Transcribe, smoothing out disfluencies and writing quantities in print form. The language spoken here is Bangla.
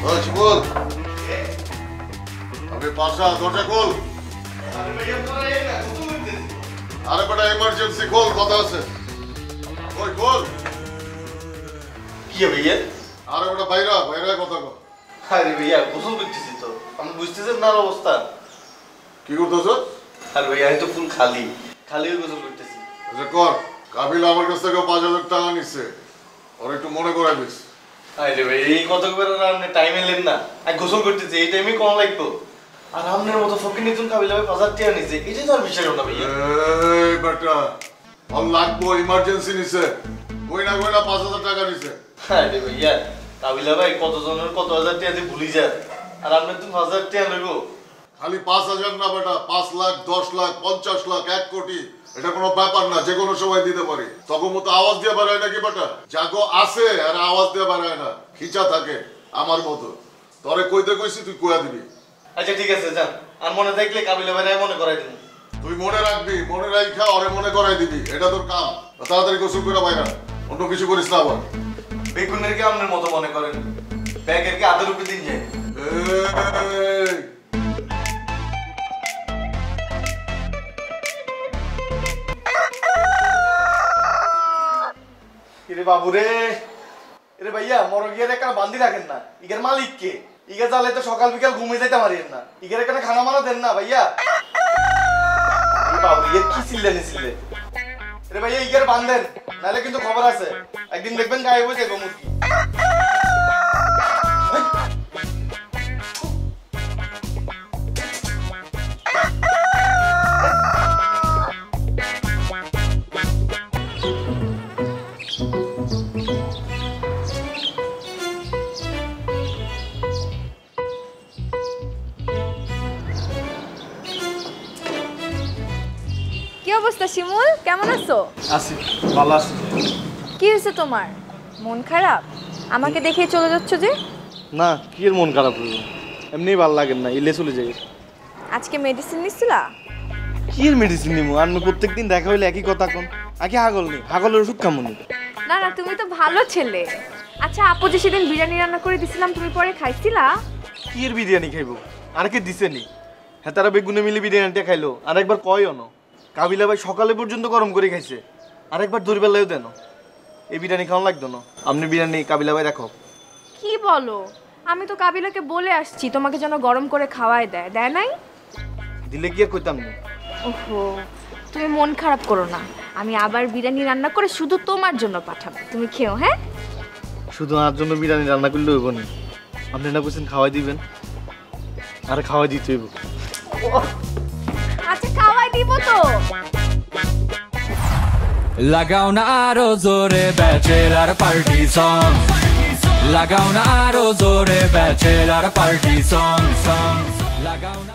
শিমুল আমি পাশা দরজা খোল। আরে বেটা এমার্জেন্সি খোল, কথা আছে। ওই খোল। কি ভাইয়া? আরে বেটা বাইরা বাইরা কথা কর। আরে ভাইয়া গোসল করতেছি তো, আমি বুঝতেছেন না অবস্থা। কি করতেছ? আরে ভাইয়া আমি তো ফুল খালি খালি গোসল করতেছি। আচ্ছা কর। কাবিল আমার কাছ থেকে 5,000 টাকা নিচ্ছে, ওর একটু মনে করাই দিস। আরে ভাই এই কত করে আপনি টাইম এলেন না, আমি গোসল করতেছি এই টাইমে কম লাগতো। আর আপনার মতো ফকির নিতুন কাবিলা ভাই 5,000 টাকা নিছে, এটা তো আর বিষয় না ভাইয়া। এই বেটা ওর লাগবো, ইমার্জেন্সি নিছে, কইনা 5,000 টাকা নিছে। আরে ভাইয়া কাবিলা ভাই কত জনের কত হাজার টাকা দিয়ে ভুলি যায়, আর আপনি তো 5,000 টাকা লইবো। খালি 5,000 না বেটা, 5 লাখ 10 লাখ 50 লাখ 1 কোটি, এটা কোনো ব্যাপার না, যে কোনো সময় দিতে পারি। তখন মতো আওয়াজ দিয়ে বাড়ায় নাকি বেটা? জাগো আছে আর আওয়াজ দিয়ে বাড়ায় না, খিচা থাকে আমার মতো। তোরে কইতে কইছি তুই কইয়া দিবি। আচ্ছা ঠিক আছে যান, আর মনে থাকলে কাবিলা ভাই মনে করাই দিন। তুই মনে রাখবি, মনে রাখা ওরে মনে করাই দিবি, এটা তোর কাম। তাড়াতাড়ি গোসল করে বাইরা, অন্য কিছু করিস না আবার। বেগুনের কি আপনার মতো মনে করেন, ব্যাগের কি আধা রুপি দিন যায়। এই রে বাবু রে, রে ভাইয়া মরগিয়ার এখানে বান্ধি রাখেন না, ইগের মালিক কে? ইগে জালে তো সকাল বিকাল ঘুমিয়ে যাইতে পারেন না, ইগের এখানে খানা মানা দেন না ভাইয়া। বাবু ইয়ে কি চিল্লে নিছিলে রে ভাইয়া, ইগের বান্ধেন নাহলে কিন্তু খবর আছে, একদিন দেখবেন গায়ে বসে যাবো মুরগি। কি অবস্থা শিমুল, কেমন আছো? আছি ভালো আছি। কি হয়েছে তোমার, মন খারাপ? আমাকে দেখে চলে যাচ্ছ যে? না কি এর মন খারাপ হলো, এমনি ভালো লাগেন না, ইলে চলে যাই। আজকে মেডিসিন নিছিলা? কি এর মেডিসিন নিমু? আমি প্রত্যেকদিন দেখা হইলে একই কথা কোন, আগে হাগল নেই, হাগলের ওষুধ খামুনি। না না, তুমি তো ভালো ছেলে। আচ্ছা আপু যে সেদিন বিরিয়ানি রান্না করে দিছিলাম, তুমি পরে খাইছিলা? কি এর বিরিয়ানি খাইবো, আর কে দিছেনি? হ্যাঁ তারা বেগুনে মিলে বিরিয়ানিটা খাইলো, আর একবার কয় অন কাবিলা ভাই সকালে পর্যন্ত গরম করে খাইছে, আরেকবার দুর্বেলায়ও দেন। এই বিরিয়ানি খাওয়া লাগতো না, আপনি বিরিয়ানি কাবিলা ভাই রাখো। কি বলো? আমি তো কাবিলাকে বলে আসছি তোমাকে যেন গরম করে খাওয়ায় দেয়, দেয় নাই? দিলে কি আর কইতাম না। ওহো, তুমি মন খারাপ করো না, আমি আবার বিরিয়ানি রান্না করে শুধু তোমার জন্য পাঠাবো, তুমি খেও। হ্যাঁ শুধু আমার জন্য বিরিয়ানি রান্না করলে হইব না, আপনি না বলছেন খাওয়াই দিবেন, আর খাওয়াই দিতে হইব। আচ্ছা খাওয়াই দিব তো। লাগাও না আরো জোরে ব্যাচেলার পার্টি সং, লাগাও না আরো জোরে ব্যাচেলার পার্টি সং, লাগাও না।